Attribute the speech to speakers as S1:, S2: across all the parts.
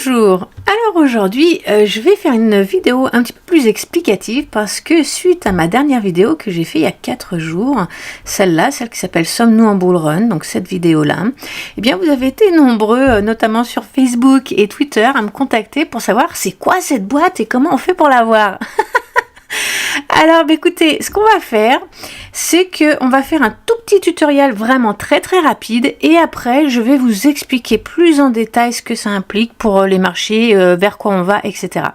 S1: Bonjour, alors aujourd'hui je vais faire une vidéo un petit peu plus explicative parce que suite à ma dernière vidéo que j'ai fait il y a 4 jours, celle qui s'appelle Sommes-nous en bull run, donc cette vidéo là, eh bien vous avez été nombreux notamment sur Facebook et Twitter à me contacter pour savoir c'est quoi cette boîte et comment on fait pour l'avoir. Alors écoutez, ce qu'on va faire, c'est que on va faire un tout petit tutoriel vraiment très rapide et après je vais vous expliquer plus en détail ce que ça implique pour les marchés, vers quoi on va, etc.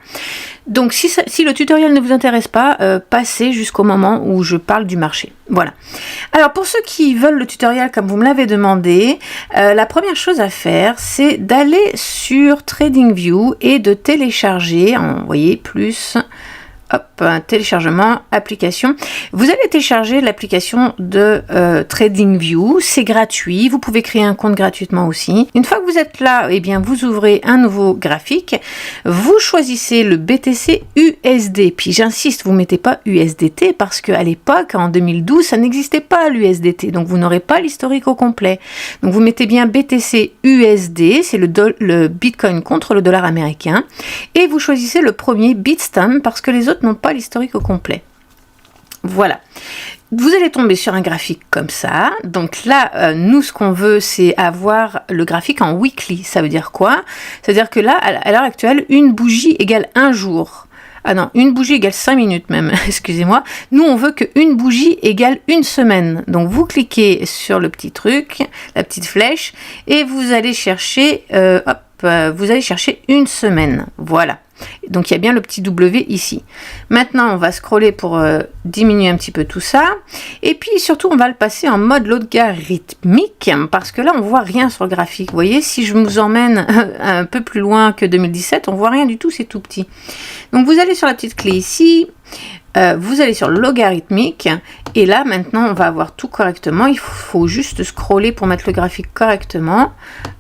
S1: Donc si le tutoriel ne vous intéresse pas, passez jusqu'au moment où je parle du marché. Voilà. Alors pour ceux qui veulent le tutoriel comme vous me l'avez demandé, la première chose à faire, c'est d'aller sur TradingView et de télécharger, vous voyez, plus... Hop, téléchargement, application. Vous allez télécharger l'application de TradingView, c'est gratuit, vous pouvez créer un compte gratuitement aussi. Une fois que vous êtes là, eh bien vous ouvrez un nouveau graphique, vous choisissez le BTC USD, puis j'insiste, vous ne mettez pas USDT parce qu'à l'époque, en 2012, ça n'existait pas l'USDT, donc vous n'aurez pas l'historique au complet. Donc vous mettez bien BTC USD, c'est le Bitcoin contre le dollar américain, et vous choisissez le premier Bitstamp parce que les autres n'ont pas l'historique au complet. Voilà. Vous allez tomber sur un graphique comme ça. Donc là, nous, ce qu'on veut, c'est avoir le graphique en weekly. Ça veut dire quoi? C'est-à-dire que là, à l'heure actuelle, une bougie égale un jour. Ah non, une bougie égale 5 minutes même, excusez-moi. Nous, on veut qu'une bougie égale une semaine. Donc, vous cliquez sur le petit truc, la petite flèche, et vous allez chercher, vous allez chercher une semaine. Voilà. Donc, il y a bien le petit W ici. Maintenant, on va scroller pour diminuer un petit peu tout ça. Et puis, surtout, on va le passer en mode logarithmique parce que là, on voit rien sur le graphique. Vous voyez, si je vous emmène un peu plus loin que 2017, on voit rien du tout, c'est tout petit. Donc, vous allez sur la petite clé ici. Vous allez sur logarithmique. Et là, maintenant, on va avoir tout correctement. Il faut juste scroller pour mettre le graphique correctement.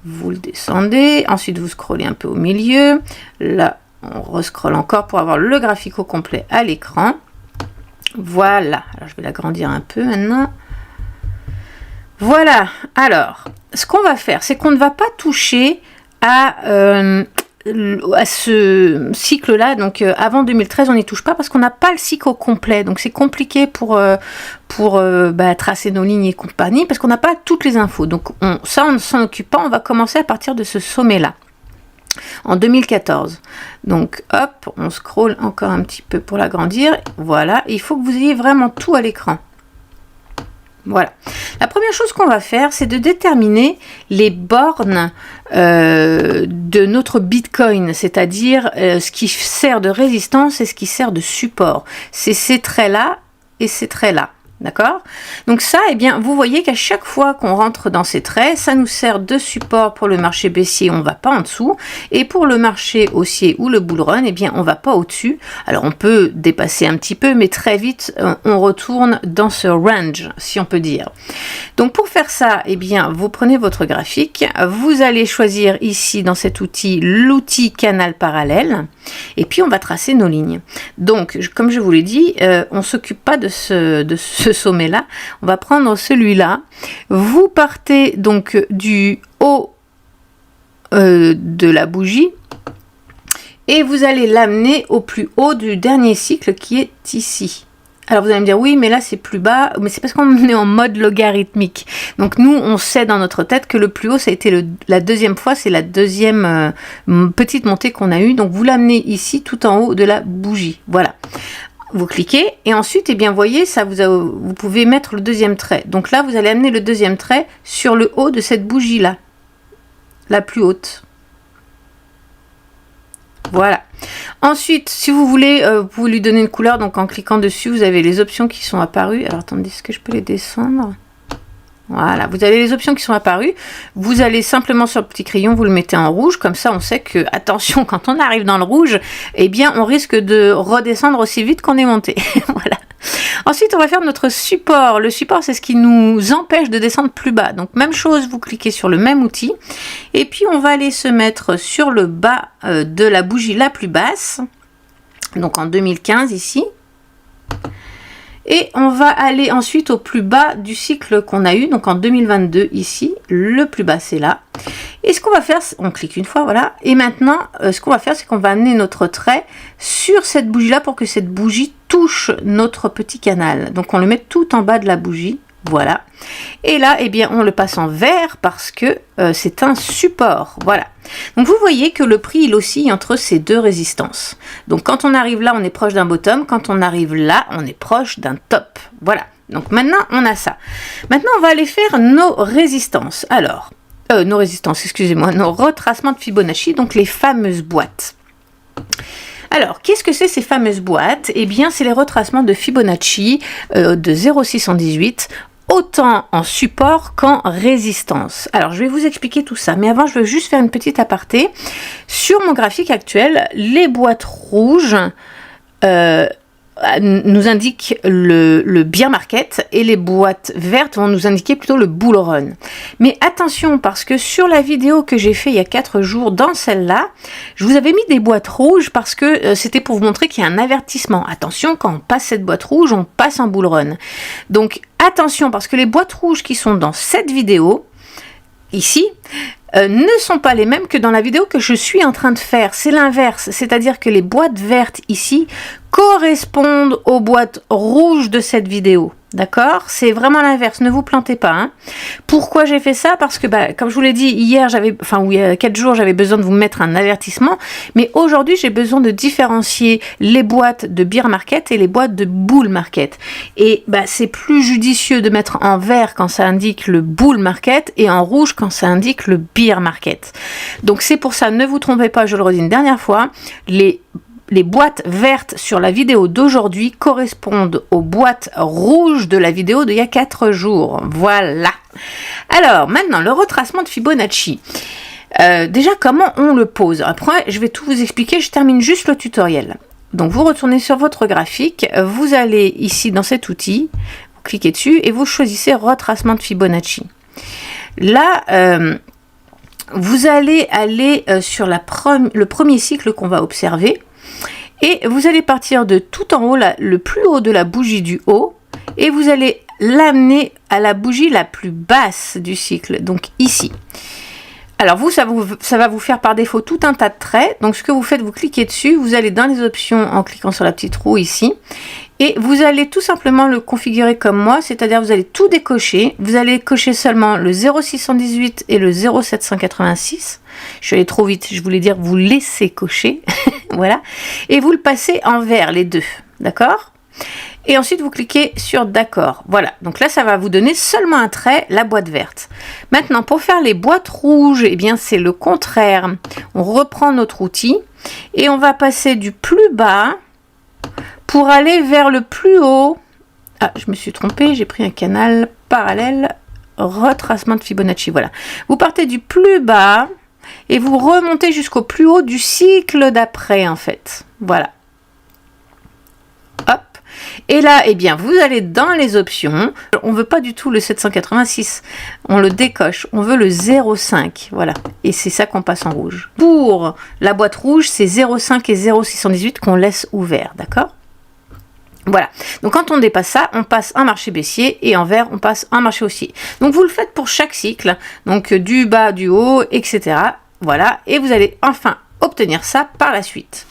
S1: Vous le descendez. Ensuite, vous scrollez un peu au milieu. Là, on rescrolle encore pour avoir le graphique au complet à l'écran. Voilà. Alors, je vais l'agrandir un peu maintenant. Voilà. Alors, ce qu'on va faire, c'est qu'on ne va pas toucher à ce cycle-là. Donc, avant 2013, on n'y touche pas parce qu'on n'a pas le cycle au complet. Donc, c'est compliqué pour tracer nos lignes et compagnie parce qu'on n'a pas toutes les infos. Donc, ça, on ne s'en occupe pas. On va commencer à partir de ce sommet-là. En 2014. Donc hop, on scrolle encore un petit peu pour l'agrandir. Voilà, il faut que vous ayez vraiment tout à l'écran. Voilà. La première chose qu'on va faire, c'est de déterminer les bornes de notre Bitcoin, c'est-à-dire ce qui sert de résistance et ce qui sert de support. C'est ces traits-là et ces traits-là. D'accord? Donc ça, eh bien, vous voyez qu'à chaque fois qu'on rentre dans ces traits, ça nous sert de support pour le marché baissier, on ne va pas en dessous. Et pour le marché haussier ou le bull run, eh bien, on ne va pas au-dessus. Alors, on peut dépasser un petit peu, mais très vite, on retourne dans ce range, si on peut dire. Donc, pour faire ça, eh bien, vous prenez votre graphique, vous allez choisir ici, dans cet outil, l'outil canal parallèle, et puis on va tracer nos lignes. Donc, comme je vous l'ai dit, on ne s'occupe pas de ce sommet-là, on va prendre celui-là. Vous partez donc du haut de la bougie et vous allez l'amener au plus haut du dernier cycle qui est ici. Alors vous allez me dire oui mais là c'est plus bas, mais c'est parce qu'on est en mode logarithmique. Donc nous on sait dans notre tête que le plus haut ça a été la deuxième fois, c'est la deuxième petite montée qu'on a eue. Donc vous l'amenez ici tout en haut de la bougie. Voilà. Vous cliquez et ensuite, eh bien, voyez, ça vous pouvez mettre le deuxième trait. Donc là, vous allez amener le deuxième trait sur le haut de cette bougie-là, la plus haute. Voilà. Ensuite, si vous voulez, vous pouvez lui donner une couleur. Donc en cliquant dessus, vous avez les options qui sont apparues. Alors attendez, est-ce que je peux les descendre ? Voilà, vous avez les options qui sont apparues. Vous allez simplement sur le petit crayon, vous le mettez en rouge. Comme ça, on sait que, attention, quand on arrive dans le rouge, eh bien, on risque de redescendre aussi vite qu'on est monté. Voilà. Ensuite, on va faire notre support. Le support, c'est ce qui nous empêche de descendre plus bas. Donc, même chose, vous cliquez sur le même outil. Et puis, on va aller se mettre sur le bas de la bougie la plus basse. Donc, en 2015, ici. Et on va aller ensuite au plus bas du cycle qu'on a eu, donc en 2022 ici, le plus bas c'est là. Et ce qu'on va faire, on clique une fois, voilà. Et maintenant, ce qu'on va faire, c'est qu'on va amener notre trait sur cette bougie-là pour que cette bougie touche notre petit canal. Donc on le met tout en bas de la bougie, voilà. Et là, eh bien, on le passe en vert parce que c'est un support, voilà. Donc vous voyez que le prix, il oscille entre ces deux résistances. Donc quand on arrive là, on est proche d'un bottom. Quand on arrive là, on est proche d'un top, voilà. Donc maintenant, on a ça. Maintenant, on va aller faire nos résistances. Alors... nos résistances, excusez-moi, nos retracements de Fibonacci, donc les fameuses boîtes. Alors, qu'est-ce que c'est ces fameuses boîtes? Eh bien, c'est les retracements de Fibonacci de 0,618, autant en support qu'en résistance. Alors, je vais vous expliquer tout ça, mais avant, je veux juste faire une petite aparté. Sur mon graphique actuel, les boîtes rouges nous indiquent le bear market et les boîtes vertes vont nous indiquer plutôt le bull run. Mais attention, parce que sur la vidéo que j'ai fait il y a 4 jours, dans celle-là, je vous avais mis des boîtes rouges parce que c'était pour vous montrer qu'il y a un avertissement. Attention, quand on passe cette boîte rouge, on passe en bull run. Donc attention, parce que les boîtes rouges qui sont dans cette vidéo, ici, ne sont pas les mêmes que dans la vidéo que je suis en train de faire. C'est l'inverse, c'est-à-dire que les boîtes vertes ici correspondent aux boîtes rouges de cette vidéo. D'accord? C'est vraiment l'inverse, ne vous plantez pas. Hein. Pourquoi j'ai fait ça? Parce que, comme je vous l'ai dit, hier, il y a 4 jours, j'avais besoin de vous mettre un avertissement. Mais aujourd'hui, j'ai besoin de différencier les boîtes de bear market et les boîtes de bull market. Et c'est plus judicieux de mettre en vert quand ça indique le bull market et en rouge quand ça indique le bear market. Donc c'est pour ça, ne vous trompez pas, je le redis une dernière fois, les boîtes vertes sur la vidéo d'aujourd'hui correspondent aux boîtes rouges de la vidéo d'il y a 4 jours. Voilà. Alors, maintenant, le retracement de Fibonacci. Déjà, comment on le pose? Après, je vais tout vous expliquer. Je termine juste le tutoriel. Donc, vous retournez sur votre graphique. Vous allez ici dans cet outil. Vous cliquez dessus et vous choisissez retracement de Fibonacci. Là... vous allez aller sur le premier cycle qu'on va observer et vous allez partir de tout en haut, le plus haut de la bougie du haut, et vous allez l'amener à la bougie la plus basse du cycle, donc ici. Alors vous, ça va vous faire par défaut tout un tas de traits. Donc ce que vous faites, vous cliquez dessus, vous allez dans les options en cliquant sur la petite roue ici, et vous allez tout simplement le configurer comme moi, c'est-à-dire vous allez tout décocher. Vous allez cocher seulement le 0,618 et le 0,786. Je suis allée trop vite, je voulais dire vous laissez cocher, voilà, et vous le passez en vert les deux, d'accord? Et ensuite vous cliquez sur d'accord, voilà, donc là ça va vous donner seulement un trait, la boîte verte. Maintenant pour faire les boîtes rouges, eh bien c'est le contraire. On reprend notre outil et on va passer du plus bas pour aller vers le plus haut. Ah, je me suis trompée, j'ai pris un canal parallèle, retracement de Fibonacci, voilà. Vous partez du plus bas et vous remontez jusqu'au plus haut du cycle d'après en fait, voilà. Hop. Et là, eh bien, vous allez dans les options. On ne veut pas du tout le 786. On le décoche. On veut le 0,5. Voilà. Et c'est ça qu'on passe en rouge. Pour la boîte rouge, c'est 0,5 et 0,618 qu'on laisse ouvert. D'accord? Voilà. Donc, quand on dépasse ça, on passe un marché baissier et en vert, on passe un marché haussier. Donc, vous le faites pour chaque cycle. Donc, du bas, du haut, etc. Voilà. Et vous allez enfin obtenir ça par la suite.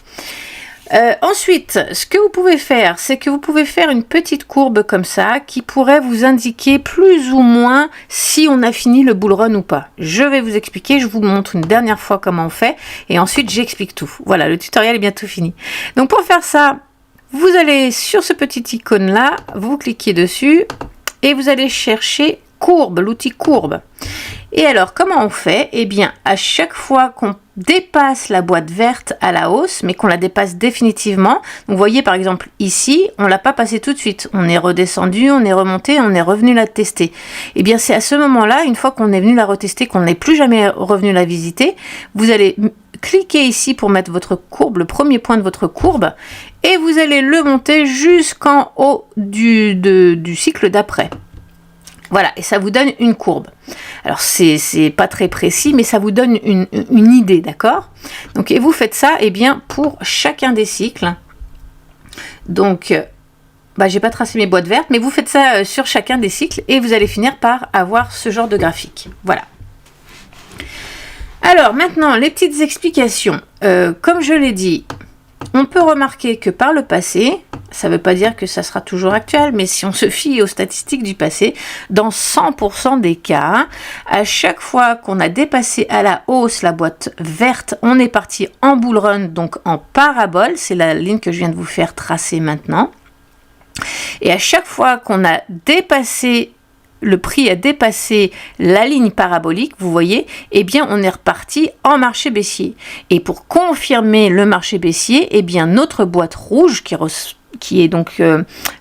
S1: Ensuite, ce que vous pouvez faire, c'est que vous pouvez faire une petite courbe comme ça qui pourrait vous indiquer plus ou moins si on a fini le bull run ou pas. Je vais vous expliquer, je vous montre une dernière fois comment on fait et ensuite j'explique tout. Voilà, le tutoriel est bientôt fini. Donc pour faire ça, vous allez sur ce petit icône là, vous cliquez dessus et vous allez chercher courbe, l'outil courbe. Et alors, comment on fait? Eh bien, à chaque fois qu'on dépasse la boîte verte à la hausse, mais qu'on la dépasse définitivement, vous voyez par exemple ici, on ne l'a pas passé tout de suite. On est redescendu, on est remonté, on est revenu la tester. Eh bien, c'est à ce moment-là, une fois qu'on est venu la retester, qu'on n'est plus jamais revenu la visiter, vous allez cliquer ici pour mettre votre courbe, le premier point de votre courbe, et vous allez le monter jusqu'en haut du cycle d'après. Voilà, et ça vous donne une courbe. Alors, c'est pas très précis, mais ça vous donne une idée, d'accord? Donc, et vous faites ça, eh bien, pour chacun des cycles. Donc, bah, j'ai pas tracé mes boîtes vertes, mais vous faites ça sur chacun des cycles et vous allez finir par avoir ce genre de graphique. Voilà. Alors maintenant, les petites explications. Comme je l'ai dit, on peut remarquer que par le passé, ça ne veut pas dire que ça sera toujours actuel, mais si on se fie aux statistiques du passé, dans 100% des cas, à chaque fois qu'on a dépassé à la hausse la boîte verte, on est parti en bull run, donc en parabole, c'est la ligne que je viens de vous faire tracer maintenant. Et à chaque fois qu'on a dépassé, le prix a dépassé la ligne parabolique, vous voyez, eh bien on est reparti en marché baissier. Et pour confirmer le marché baissier, eh bien notre boîte rouge qui est donc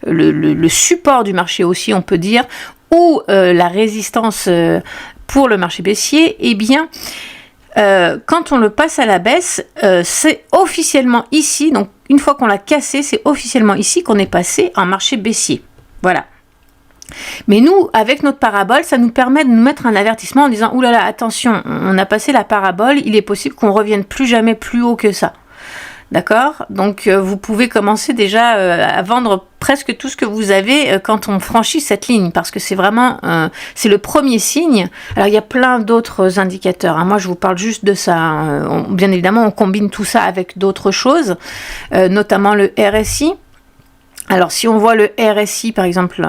S1: le support du marché haussier, on peut dire, ou la résistance pour le marché baissier, eh bien quand on le passe à la baisse, c'est officiellement ici, donc une fois qu'on l'a cassé, c'est officiellement ici qu'on est passé en marché baissier. Voilà. Mais nous, avec notre parabole, ça nous permet de nous mettre un avertissement en disant « Ouh là là, attention, on a passé la parabole, il est possible qu'on revienne plus jamais plus haut que ça. » D'accord? Donc, vous pouvez commencer déjà à vendre presque tout ce que vous avez quand on franchit cette ligne, parce que c'est vraiment, c'est le premier signe. Alors, il y a plein d'autres indicateurs, hein. Moi, je vous parle juste de ça. Bien évidemment, on combine tout ça avec d'autres choses, notamment le RSI. Alors, si on voit le RSI, par exemple,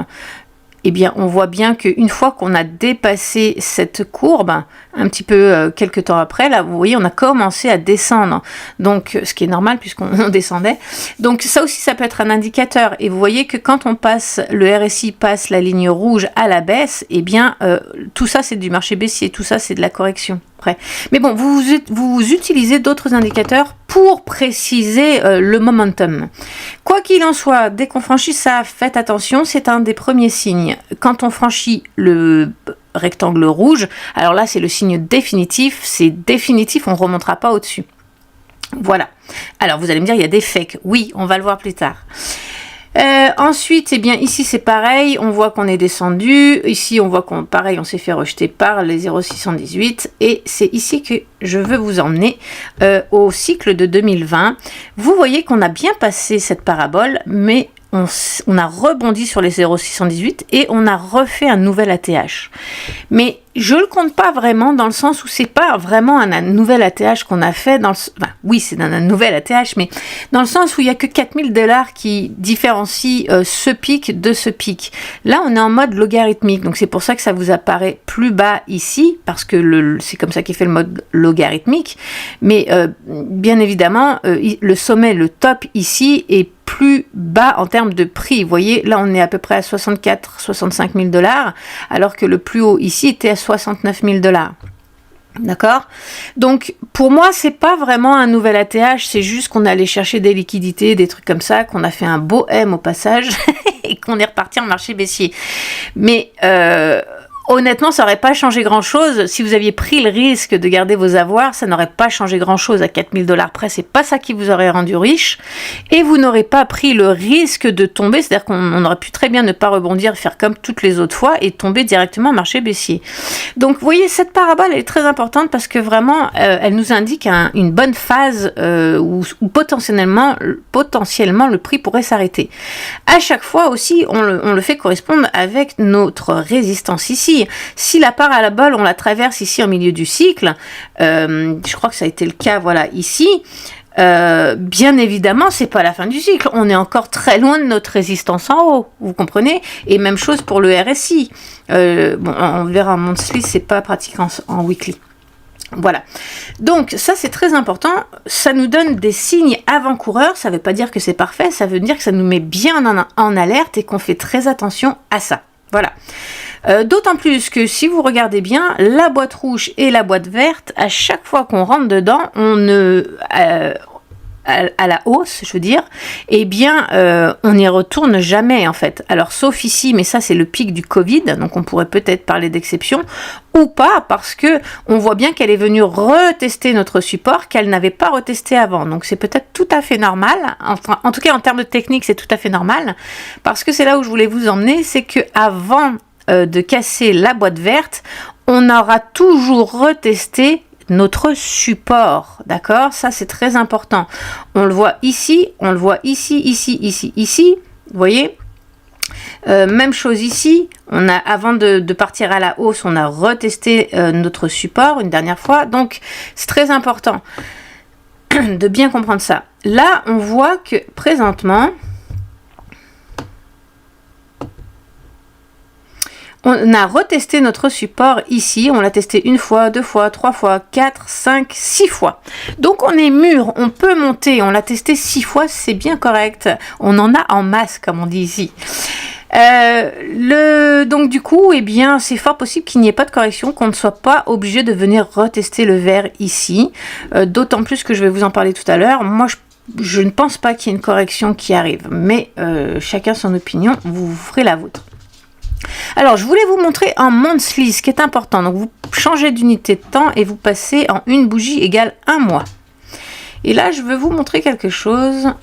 S1: eh bien, on voit bien qu'une fois qu'on a dépassé cette courbe, un petit peu quelques temps après, là, vous voyez, on a commencé à descendre. Donc, ce qui est normal puisqu'on descendait. Donc, ça aussi, ça peut être un indicateur. Et vous voyez que quand on passe, le RSI passe la ligne rouge à la baisse, eh bien, tout ça, c'est du marché baissier. Tout ça, c'est de la correction. Après. Mais bon, vous utilisez d'autres indicateurs pour préciser le momentum. Quoi qu'il en soit, dès qu'on franchit ça, faites attention, c'est un des premiers signes. Quand on franchit le rectangle rouge, alors là, c'est le signe définitif, c'est définitif, on ne remontera pas au-dessus. Voilà. Alors, vous allez me dire, il y a des fakes. Oui, on va le voir plus tard. Ensuite, eh bien, ici c'est pareil, on voit qu'on est descendu, ici on voit qu'on pareil, on s'est fait rejeter par les 0,618 et c'est ici que je veux vous emmener au cycle de 2020. Vous voyez qu'on a bien passé cette parabole, mais on a rebondi sur les 0,618 et on a refait un nouvel ATH. Mais je le compte pas vraiment dans le sens où c'est pas vraiment un nouvel ATH qu'on a fait dans le, enfin, oui, c'est un nouvel ATH, mais dans le sens où il y a que 4000 $ qui différencient ce pic de ce pic. Là, on est en mode logarithmique, donc c'est pour ça que ça vous apparaît plus bas ici, parce que c'est comme ça qu'est fait le mode logarithmique. Mais bien évidemment, le sommet, le top ici est plus bas en termes de prix. Vous voyez, là, on est à peu près à 65 000 $, alors que le plus haut ici était à 69 000 $. D'accord? Donc, pour moi, c'est pas vraiment un nouvel ATH, c'est juste qu'on allait chercher des liquidités, des trucs comme ça, qu'on a fait un beau M au passage et qu'on est reparti en marché baissier. Mais, honnêtement, ça n'aurait pas changé grand-chose. Si vous aviez pris le risque de garder vos avoirs, ça n'aurait pas changé grand-chose à 4000 $ près. C'est pas ça qui vous aurait rendu riche. Et vous n'aurez pas pris le risque de tomber. C'est-à-dire qu'on aurait pu très bien ne pas rebondir, faire comme toutes les autres fois et tomber directement au marché baissier. Donc, vous voyez, cette parabole elle est très importante parce que vraiment, elle nous indique une bonne phase où potentiellement le prix pourrait s'arrêter. À chaque fois aussi, on le fait correspondre avec notre résistance ici. Si la parabole, on la traverse ici en milieu du cycle, je crois que ça a été le cas, voilà, ici, bien évidemment, c'est pas la fin du cycle. On est encore très loin de notre résistance en haut, vous comprenez? Et même chose pour le RSI. Bon, on verra en monthly, c'est pas pratique en weekly. Voilà, donc ça c'est très important, ça nous donne des signes avant-coureurs, ça veut pas dire que c'est parfait, ça veut dire que ça nous met bien en alerte et qu'on fait très attention à ça. Voilà. D'autant plus que si vous regardez bien, la boîte rouge et la boîte verte, à chaque fois qu'on rentre dedans, à la hausse, je veux dire, eh bien, on n'y retourne jamais, en fait. Alors, sauf ici, mais ça, c'est le pic du Covid, donc on pourrait peut-être parler d'exception, ou pas, parce que on voit bien qu'elle est venue retester notre support qu'elle n'avait pas retesté avant. Donc, c'est peut-être tout à fait normal. Enfin, en tout cas, en termes de technique, c'est tout à fait normal, parce que c'est là où je voulais vous emmener, c'est que avant de casser la boîte verte, on aura toujours retesté notre support, d'accord? Ça, c'est très important. On le voit ici, on le voit ici, ici, ici, ici, vous voyez? Même chose ici, on a, avant de partir à la hausse, on a retesté notre support une dernière fois. Donc, c'est très important de bien comprendre ça. Là, on voit que présentement, on a retesté notre support ici. On l'a testé une fois, deux fois, trois fois, 4, 5, 6 fois. Donc, on est mûr, on peut monter. On l'a testé 6 fois, c'est bien correct. On en a en masse, comme on dit ici. Donc du coup, eh bien, c'est fort possible qu'il n'y ait pas de correction, qu'on ne soit pas obligé de venir retester le vert ici. D'autant plus que je vais vous en parler tout à l'heure. Moi, je ne pense pas qu'il y ait une correction qui arrive, mais chacun son opinion, vous ferez la vôtre. Alors, je voulais vous montrer en monthly, ce qui est important. Donc, vous changez d'unité de temps et vous passez en une bougie égale 1 mois. Et là, je veux vous montrer quelque chose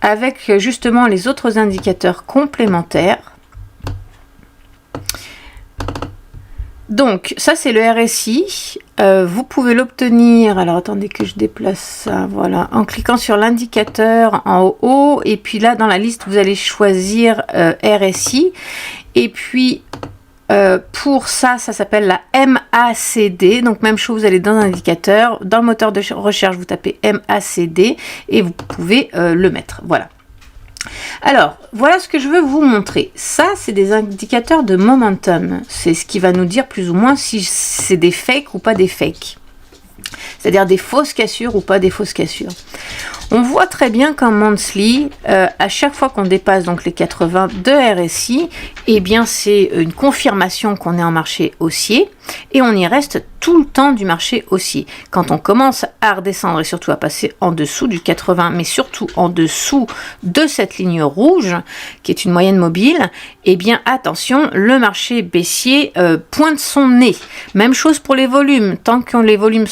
S1: avec justement les autres indicateurs complémentaires. Donc, ça c'est le RSI. Vous pouvez l'obtenir, alors attendez que je déplace ça, voilà, en cliquant sur l'indicateur en haut, et puis là dans la liste vous allez choisir RSI, et puis pour ça, ça s'appelle la MACD. Donc même chose, vous allez dans l'indicateur, dans le moteur de recherche, vous tapez MACD et vous pouvez le mettre. Voilà. Alors, voilà ce que je veux vous montrer. Ça, c'est des indicateurs de momentum. C'est ce qui va nous dire plus ou moins si c'est des fakes ou pas des fakes. C'est-à-dire des fausses cassures ou pas des fausses cassures. On voit très bien qu'en monthly, à chaque fois qu'on dépasse donc les 80 de RSI, eh bien c'est une confirmation qu'on est en marché haussier et on y reste tout le temps du marché haussier. Quand on commence à redescendre et surtout à passer en dessous du 80, mais surtout en dessous de cette ligne rouge, qui est une moyenne mobile, eh bien attention, le marché baissier pointe son nez. Même chose pour les volumes. Tant que les volumes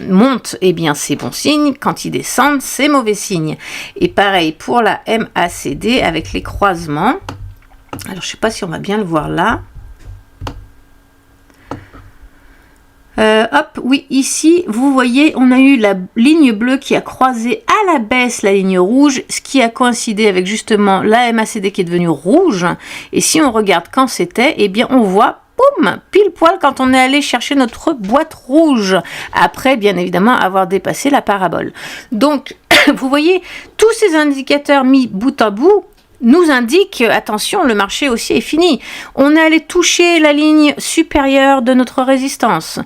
S1: montent, eh bien c'est bon signe. Quand ils descendent, c'est mauvais signe. Et pareil pour la MACD avec les croisements. Alors je ne sais pas si on va bien le voir là. Hop, oui, ici, vous voyez, on a eu la ligne bleue qui a croisé à la baisse la ligne rouge, ce qui a coïncidé avec justement la MACD qui est devenue rouge. Et si on regarde quand c'était, eh bien, on voit, boum, pile poil quand on est allé chercher notre boîte rouge. Après, bien évidemment, avoir dépassé la parabole. Donc, vous voyez, tous ces indicateurs mis bout à bout nous indique, attention, le marché aussi est fini. On est allé toucher la ligne supérieure de notre résistance.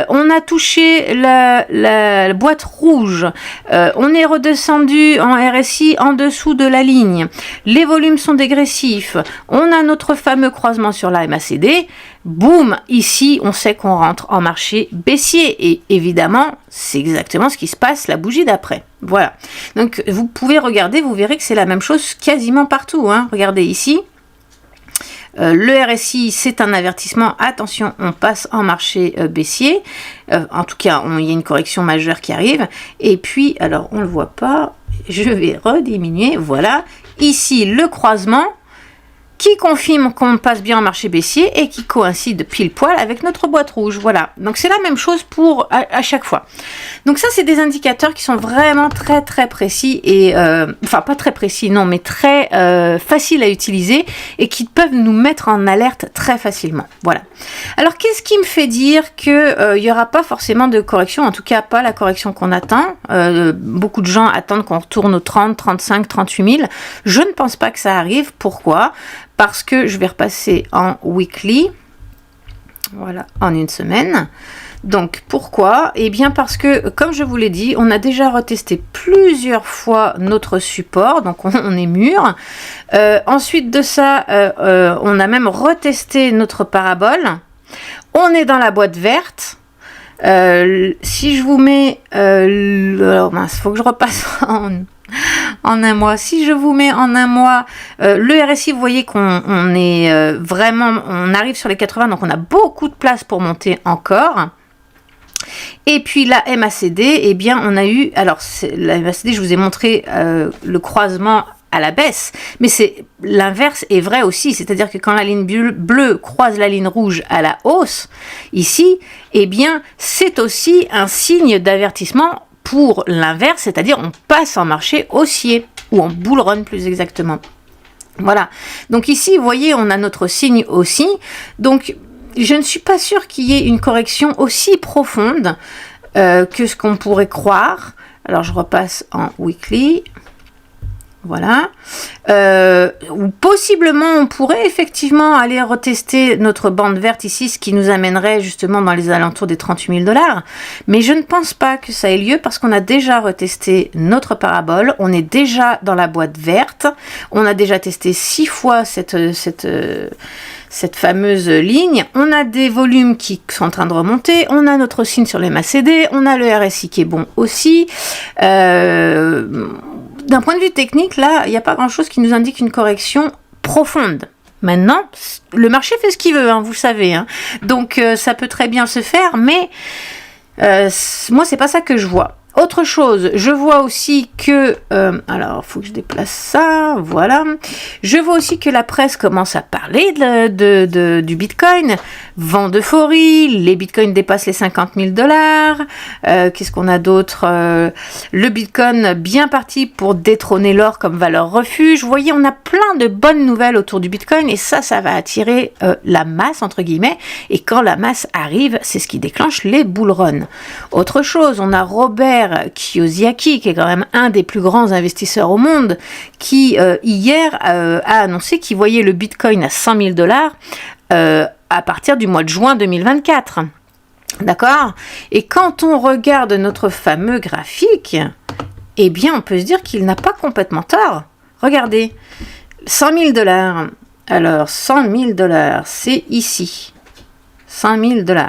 S1: On a touché la boîte rouge. On est redescendu en RSI en dessous de la ligne. Les volumes sont dégressifs. On a notre fameux croisement sur la MACD. Boum, ici, on sait qu'on rentre en marché baissier. Et évidemment, c'est exactement ce qui se passe la bougie d'après. Voilà. Donc, vous pouvez regarder, vous verrez que c'est la même chose quasiment partout. Hein. Regardez ici. Le RSI, c'est un avertissement. Attention, on passe en marché baissier. En tout cas, il y a une correction majeure qui arrive. Et puis, alors, on ne le voit pas. Je vais rediminuer. Voilà. Ici, le croisement qui confirme qu'on passe bien en marché baissier et qui coïncide pile poil avec notre boîte rouge. Voilà, donc c'est la même chose pour à chaque fois. Donc ça, c'est des indicateurs qui sont vraiment très très précis et enfin pas très précis, non, mais très faciles à utiliser et qui peuvent nous mettre en alerte très facilement. Voilà. Alors qu'est-ce qui me fait dire que il y aura pas forcément de correction, en tout cas pas la correction qu'on attend. Beaucoup de gens attendent qu'on retourne aux 30, 35, 38 000. Je ne pense pas que ça arrive. Pourquoi ? Parce que je vais repasser en weekly, voilà, en une semaine. Donc, pourquoi? Eh bien, parce que, comme je vous l'ai dit, on a déjà retesté plusieurs fois notre support, donc on est mûr. Ensuite de ça, on a même retesté notre parabole. On est dans la boîte verte. Si je vous mets... alors, mince, il faut que je repasse en un mois. Si je vous mets en un mois, le RSI, vous voyez qu'on est vraiment, on arrive sur les 80, donc on a beaucoup de place pour monter encore. Et puis la MACD, eh bien on a eu, alors la MACD, je vous ai montré le croisement à la baisse, mais c'est l'inverse est vrai aussi, c'est-à-dire que quand la ligne bleue croise la ligne rouge à la hausse, ici, eh bien c'est aussi un signe d'avertissement pour l'inverse, c'est-à-dire on passe en marché haussier, ou en bull run plus exactement.
S2: Voilà. Donc ici, vous voyez, on a notre signe aussi. Donc, je ne suis pas sûre qu'il y ait une correction aussi profonde que ce qu'on pourrait croire. Alors, je repasse en weekly. Voilà. Ou possiblement, on pourrait effectivement aller retester notre bande verte ici, ce qui nous amènerait justement dans les alentours des 38 000 $. Mais je ne pense pas que ça ait lieu parce qu'on a déjà retesté notre parabole. On est déjà dans la boîte verte. On a déjà testé 6 fois cette fameuse ligne. On a des volumes qui sont en train de remonter. On a notre signe sur les MACD. On a le RSI qui est bon aussi. D'un point de vue technique, là, il n'y a pas grand-chose qui nous indique une correction profonde. Maintenant, le marché fait ce qu'il veut, hein, vous le savez. Hein. Donc, ça peut très bien se faire, mais moi, c'est pas ça que je vois. Autre chose, je vois aussi que... alors, il faut que je déplace ça, voilà. Je vois aussi que la presse commence à parler du Bitcoin. Vent d'euphorie, les Bitcoins dépassent les 50 000 $. Qu'est-ce qu'on a d'autre? Le Bitcoin bien parti pour détrôner l'or comme valeur refuge. Vous voyez, on a plein de bonnes nouvelles autour du Bitcoin et ça va attirer la masse, entre guillemets. Et quand la masse arrive, c'est ce qui déclenche les bull runs. Autre chose, on a Robert Kiyosaki, qui est quand même un des plus grands investisseurs au monde, qui hier a annoncé qu'il voyait le Bitcoin à 100 000 $ à partir du mois de juin 2024. D'accord? Et quand on regarde notre fameux graphique, eh bien, on peut se dire qu'il n'a pas complètement tort. Regardez, 100 000 $. Alors, 100 000 $, c'est ici. 100 000 $.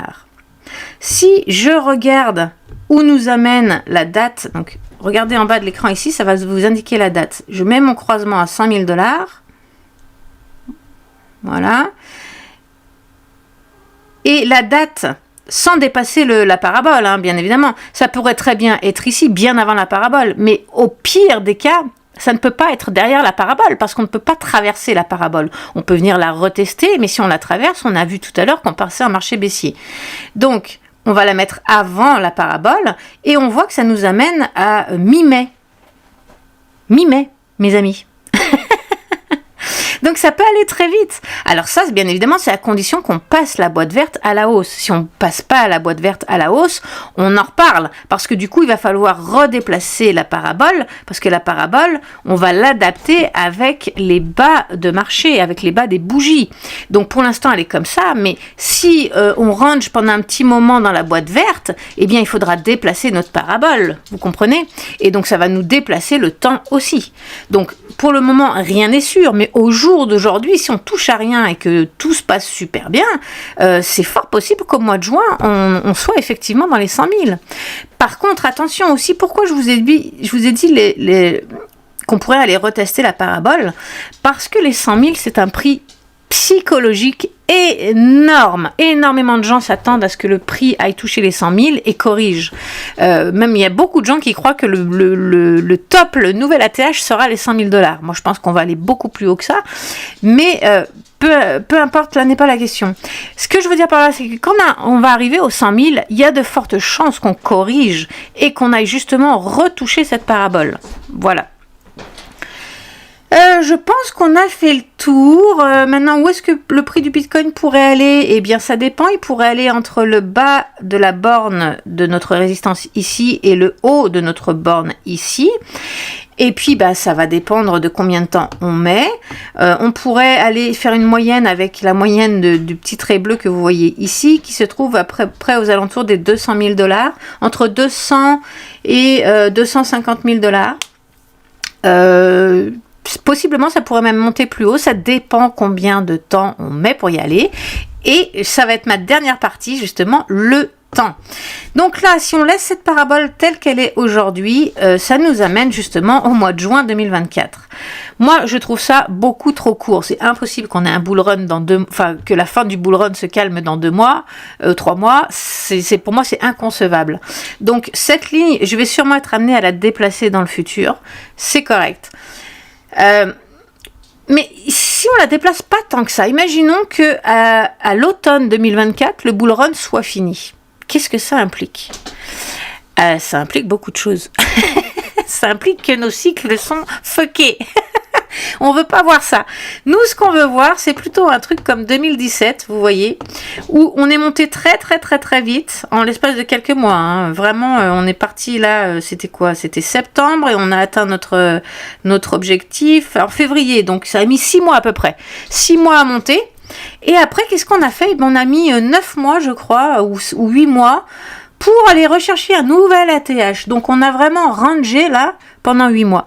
S2: Si je regarde où nous amène la date, donc regardez en bas de l'écran ici, ça va vous indiquer la date. Je mets mon croisement à 100 000 $. Voilà. Et la date, sans dépasser la parabole, hein, bien évidemment. Ça pourrait très bien être ici, bien avant la parabole. Mais au pire des cas, ça ne peut pas être derrière la parabole, parce qu'on ne peut pas traverser la parabole. On peut venir la retester, mais si on la traverse, on a vu tout à l'heure qu'on passait un marché baissier. Donc, on va la mettre avant la parabole, et on voit que ça nous amène à mi-mai. Mi-mai, mes amis. Donc ça peut aller très vite. Alors ça, bien évidemment, c'est à condition qu'on passe la boîte verte à la hausse. Si on ne passe pas la boîte verte à la hausse, on en reparle. Parce que du coup, il va falloir redéplacer la parabole, parce que la parabole, on va l'adapter avec les bas de marché, avec les bas des bougies. Donc pour l'instant, elle est comme ça, mais si on range pendant un petit moment dans la boîte verte, eh bien, il faudra déplacer notre parabole. Vous comprenez? Et donc ça va nous déplacer le temps aussi. Donc pour le moment, rien n'est sûr, mais au jour d'aujourd'hui, si on touche à rien et que tout se passe super bien, c'est fort possible qu'au mois de juin, on soit effectivement dans les 100 000. Par contre, attention aussi, pourquoi je vous ai dit qu'on pourrait aller retester la parabole? Parce que les 100 000, c'est un prix psychologique énorme. Énormément de gens s'attendent à ce que le prix aille toucher les 100 000 et corrige. Même il y a beaucoup de gens qui croient que le top, le nouvel ATH sera les 100 000 $. Moi, je pense qu'on va aller beaucoup plus haut que ça. Mais peu importe, là n'est pas la question. Ce que je veux dire par là, c'est que quand on va arriver aux 100 000, il y a de fortes chances qu'on corrige et qu'on aille justement retoucher cette parabole. Voilà. Je pense qu'on a fait le tour. Maintenant, où est-ce que le prix du Bitcoin pourrait aller? Eh bien, ça dépend. Il pourrait aller entre le bas de la borne de notre résistance ici et le haut de notre borne ici. Et puis, ça va dépendre de combien de temps on met. On pourrait aller faire une moyenne avec la moyenne du petit trait bleu que vous voyez ici, qui se trouve à près aux alentours des 200 000 $, entre 200 et 250 000 $. Possiblement, ça pourrait même monter plus haut. Ça dépend combien de temps on met pour y aller. Et ça va être ma dernière partie, justement, le temps. Donc là, si on laisse cette parabole telle qu'elle est aujourd'hui, ça nous amène justement au mois de juin 2024. Moi, je trouve ça beaucoup trop court. C'est impossible qu'on ait un bull run que la fin du bull run se calme dans 2 mois, 3 mois. Pour moi, c'est inconcevable. Donc, cette ligne, je vais sûrement être amenée à la déplacer dans le futur. C'est correct. Mais si on la déplace pas tant que ça, imaginons que à l'automne 2024, le bull run soit fini. Qu'est-ce que ça implique? Ça implique beaucoup de choses. Ça implique que nos cycles sont fuckés. On veut pas voir ça. Nous, ce qu'on veut voir, c'est plutôt un truc comme 2017, vous voyez, où on est monté très vite, en l'espace de quelques mois. Hein. Vraiment, on est parti là, c'était quoi? C'était septembre et on a atteint notre objectif en février. Donc, ça a mis 6 mois à peu près. 6 mois à monter. Et après, qu'est-ce qu'on a fait? On a mis 9 mois, je crois, ou 8 mois pour aller rechercher un nouvel ATH. Donc, on a vraiment rangé là pendant 8 mois.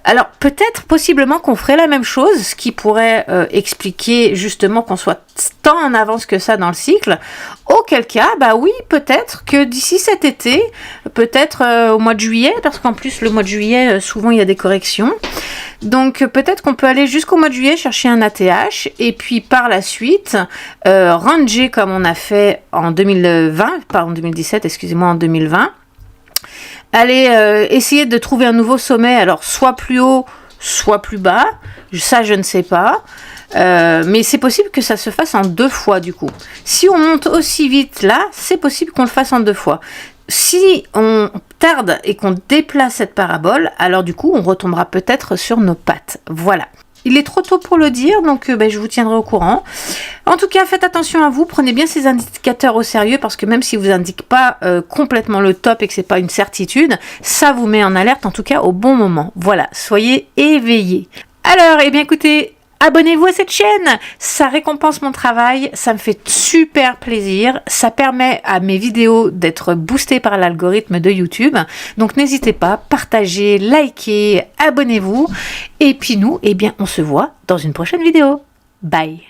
S2: Alors, peut-être, possiblement, qu'on ferait la même chose, ce qui pourrait expliquer justement qu'on soit tant en avance que ça dans le cycle. Auquel cas, bah oui, peut-être que d'ici cet été, peut-être au mois de juillet, parce qu'en plus, le mois de juillet, souvent, il y a des corrections. Donc, peut-être qu'on peut aller jusqu'au mois de juillet chercher un ATH, et puis par la suite, ranger comme on a fait en 2020, pas en 2017, excusez-moi, en 2020, aller essayer de trouver un nouveau sommet, alors soit plus haut, soit plus bas, ça je ne sais pas, mais c'est possible que ça se fasse en 2 fois du coup. Si on monte aussi vite là, c'est possible qu'on le fasse en 2 fois. Si on tarde et qu'on déplace cette parabole, alors du coup on retombera peut-être sur nos pattes, voilà. Il est trop tôt pour le dire, donc je vous tiendrai au courant. En tout cas, faites attention à vous, prenez bien ces indicateurs au sérieux, parce que même si vous indiquent pas complètement le top et que c'est pas une certitude, ça vous met en alerte, en tout cas au bon moment. Voilà, soyez éveillés. Alors, eh bien écoutez, abonnez-vous à cette chaîne, ça récompense mon travail, ça me fait super plaisir, ça permet à mes vidéos d'être boostées par l'algorithme de YouTube, donc n'hésitez pas, partagez, likez, abonnez-vous, et puis nous, eh bien on se voit dans une prochaine vidéo. Bye!